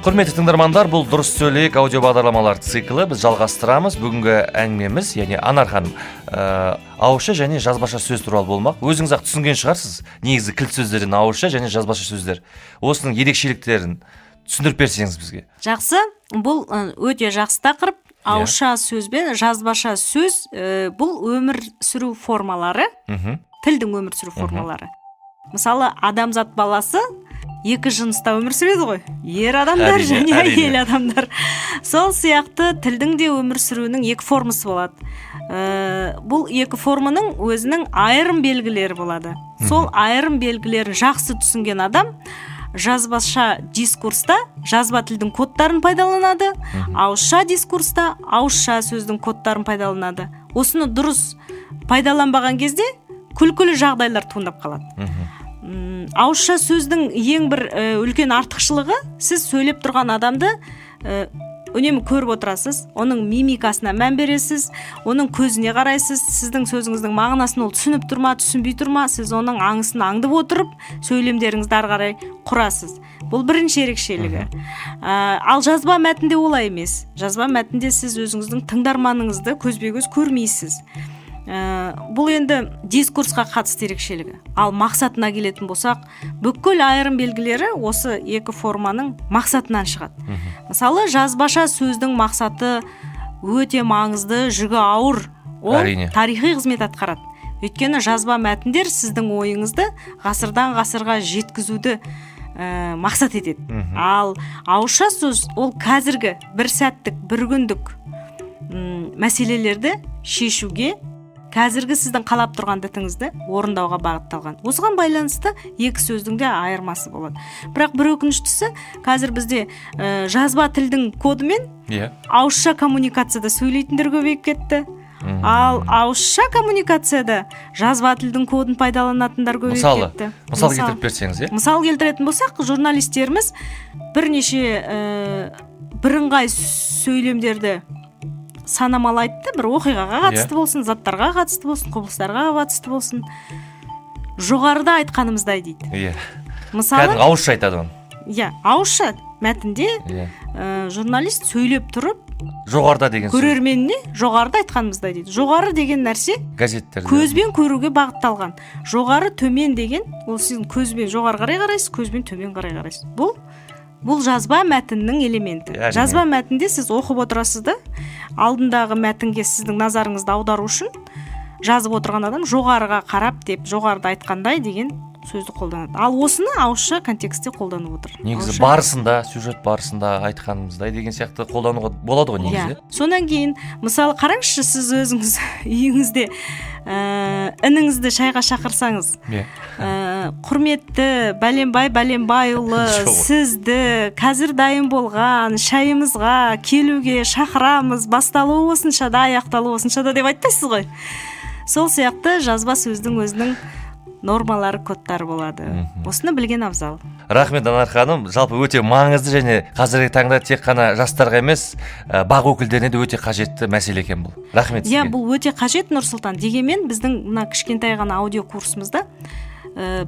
Құрметті тыңдармандар, бұл дұрыс сөйлейік аудио бағдарламалар циклы. Біз жалғастырамыз. Бүгінгі әңгімеміз, яғни Анар ханым, ауызша және жазбаша сөз туралы болмақ. Өзіңіз-ақ түсінген шығарсыз, негізі кілт сөздерден ауызша және жазбаша сөздер. Осының ерекшеліктерін түсіндіріп берсеңіз бізге. Жақсы, бұл өте жақсы тақырып. Ауызша сөз бен жазбаша сөз бұл өмір сүру формалары, тілдің өмір сүру формалары. Мысалы, адамзат баласы екі жыныста өмір сүреді ғой. Ер адамдар және әйел адамдар. Сол сияқты тілдің де өмір сүруінің екі формасы болады. Бұл екі форманың өзінің айырым белгілері болады. Сол айырым белгілерін жақсы түсінген адам жазбаша дискурста жазба тілдің кодтарын пайдаланады, ауызша дискурста ауызша сөздің кодтарын пайдаланады. Осыны дұрыс пайдаланбаған кезде күлкілі жағдайлар туындап қалады. Ауызша сөздің ең бір үлкен артықшылығы, сіз сөйлеп тұрған адамды үнемі көріп отырасыз, оның мимикасына мән бересіз, оның көзіне қарайсыз, сіздің сөзіңіздің мағынасын ол түсініп тұрма, түсінбей тұрма, сіз оның аңысын аңдып отырып, сөйлемдеріңізді ары қарай құрасыз. Бұл бірінші ерекшелігі. Ал жазба мәтінде олай емес. Жазба мәтінде сіз өзіңіздің тыңдарманыңызды көзбе-көз көрмейсіз. Бұл енді дискурсқа қатысты ерекшелігі. Ал мақсатына келетін болсақ, бүкіл айырым белгілері осы екі форманың мақсатынан шығады. Мысалы, жазбаша сөздің мақсаты өте маңызды, жүгі ауыр. Ол тарихи қызмет атқарады. Өйткені жазба мәтіндер сіздің ойыңызды ғасырдан ғасырға жеткізуді мақсат етеді. Ал ауызша сөз ол қазіргі бір сәттік, бір күндік мәселелерді шешуге, қазіргі сіздің қалап тұрған дітіңізді орындауға бағытталған. Осыған байланысты екі сөздің де айырмасы болады. Бірақ бір өкініштісі, қазір бізде жазба тілдің кодымен ауызша коммуникацияда сөйлейтіндер көбейіп кетті. Ал ауызша коммуникацияда жазба тілдің кодын пайдаланатындар көбейіп кетті. Мысал келтіріп берсеңіз, Мысал келтіретін болсақ, журналистеріміз бірнеше бірыңғай сөйлемдерді санамалайды, бір оқиғаға қатысты болсын, заттарға қатысты болсын, құбылыстарға қатысты болсын, жоғарыда айтқанымыздай дейді. Мысалы, ауызша айтады оны. Ауызша мәтінде журналист сөйлеп тұрып, жоғарыда деген сөз. Көрерменіне жоғарыда айтқанымыздай дейді. Жоғары деген нәрсе газеттерде көзбен көруге бағытталған. Жоғары, төмен деген, ол сіздің көзбен жоғары қарай қарайсыз, көзбен төмен қарай қарайсыз. Бұл жазба мәтіннің элементі. Жазба мәтінде сіз оқып отырасыз да, алдындағы мәтінге сіздің назарыңызды аудару үшін жазып отырған адам жоғарыға қарап деп, жоғарыда айтқандай деген сөзді қолданады. Ал осыны ауызша контекстте қолданып отыр. Негізі барысында, сюжет барысында айтқанымыздай деген сияқты қолдануға болады ғой негізі. Сонан кейін, мысалы, қараңызшы, сіз өзіңіз үйіңізде ініңізді шайға шақырсаңыз, құрметті Бәленбайұлы, сізді қазір дайын болған шайымызға келуге шақырамыз, басталуы осынша да, аяқталуы осынша да деп айтпайсыз ғой. Сол сияқты жазба сөздің өзінің нормалары, кодтары болады. Осыны білген абзал. Рахмет, Анар ханым. Жалпы өте маңызды және қазіргі таңда тек қана жастарға емес, бақ өкілдеріне де өте қажетті мәселе екен бұл. Рахмет сізге. Бұл өте қажет, Нұрсұлтан. Дегенмен біздің мына кішкентай ғана аудио курсымызда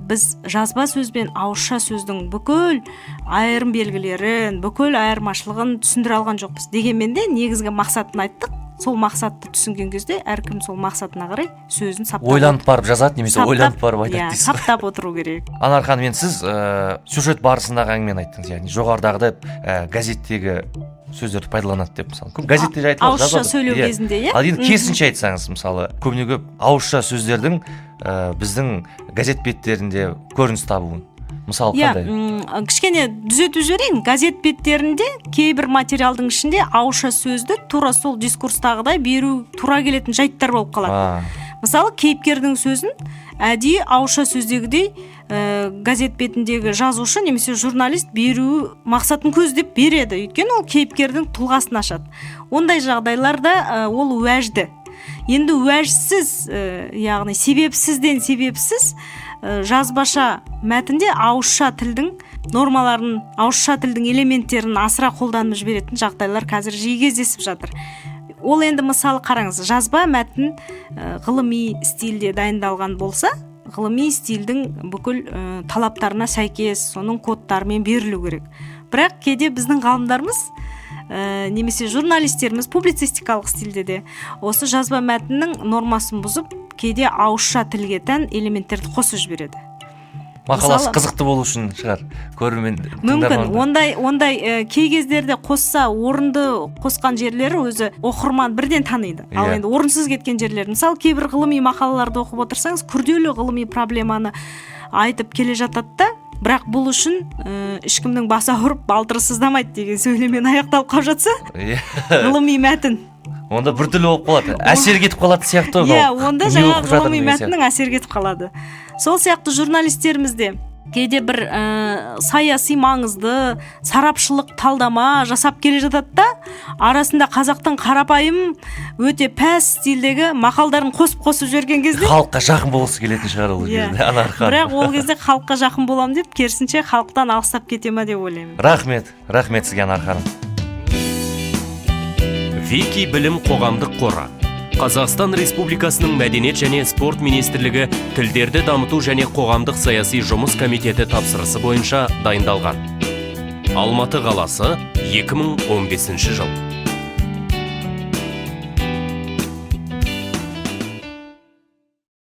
біз жазба сөз бен ауызша сөздің бүкіл айырым белгілерін, бүкіл айырмашылығын түсіндіре алған жоқпыз. Дегенмен де негізгі мақсатын айттық. Сол мақсатты түсінген кезде әркім сол мақсатына қарай сөзін саптап ойланып барып жазады, немесе ойланып барып айтады дейсіз. Саптап отыру керек. Анар ханым, сіз сюжет барысындағы әңгімені айттыңыз, яғни жоғарыдағыдай газеттегі сөздерді пайдаланады деп, мысалы. Газетте айтылады, ауызша сөйлеу кезінде, Ал енді керісінше айтсаңыз, мысалы, көбіне көп ауызша сөздердің біздің газет беттерінде көрініс табуын. Мысалы, қандай? Кішкене түзетіп жіберейін. Газет беттерінде кейбір материалдың ішінде ауызша сөзді тура сол дискурстағыдай беру тура келетін жайттар болып қалады. Мысалы, кейіпкердің сөзін әдейі ауызша сөздегідей газет бетіндегі жазушы немесе журналист беру мақсатын көздеп береді. Өйткені ол кейіпкердің тұлғасын ашады. Ондай жағдайларда ол уәжді. Енді уәжсіз, яғни себепсізден себепсіз жазбаша мәтінде ауызша тілдің нормаларын, ауызша тілдің элементтерін асыра қолданып жіберетін жағдайлар қазір жиі кездесіп жатыр. Ол енді мысалы қараңыз, жазба мәтін ғылыми стильде дайындалған болса, ғылыми стильдің бүкіл талаптарына сәйкес, соның кодтарымен берілу керек. бірақ кейде біздің ғалымдарымыз немесе журналистеріміз публицистикалық стильде де осы жазба мәтіннің нормасын бұзып кейде ауызша тілге тән элементтерді қосып жібереді. Мақаласы қызықты болу үшін шығар, көрермен мүмкін ондай кей кездерде қосса орынды қосқан жерлері өзі оқырман бірден таниды. Ал енді орынсыз кеткен жерлер, мысалы кейбір ғылыми мақалаларды оқып отырсаңыз күрделі ғылыми проблеманы айтып келе жатады да, бірақ бұл үшін ешкімнің басы ауырып балтыры сыздамайды деген сөйлеммен аяқталып қалып жатса, ғылыми мәтін онда біртүрлі болып қалады, әсер кетіп қалады сияқты. Онда жаңа ғылыми мәтіннің әсер кетіп қалады. Сол сияқты журналистерімізде кейде бір саяси маңызды сарапшылық талдама жасап келе жатады да, арасында қазақтың қарапайым өте пәс стильдегі мақалдарын қосып жүрген кезде халыққа жақын болғысы келетін шығар ол кезде, Анархан. Бірақ ол кезде халыққа жақын болам деп, керісінше халықтан алыстап кете ма деп ойлаймын. Рахмет сізге, Анархан. Вики білім қоғамдық қоры, Қазақстан Республикасының Мәдениет және спорт министрлігі тілдерді дамыту және қоғамдық саяси жұмыс комитеті тапсырысы бойынша дайындалған. Алматы қаласы, 2015 жыл.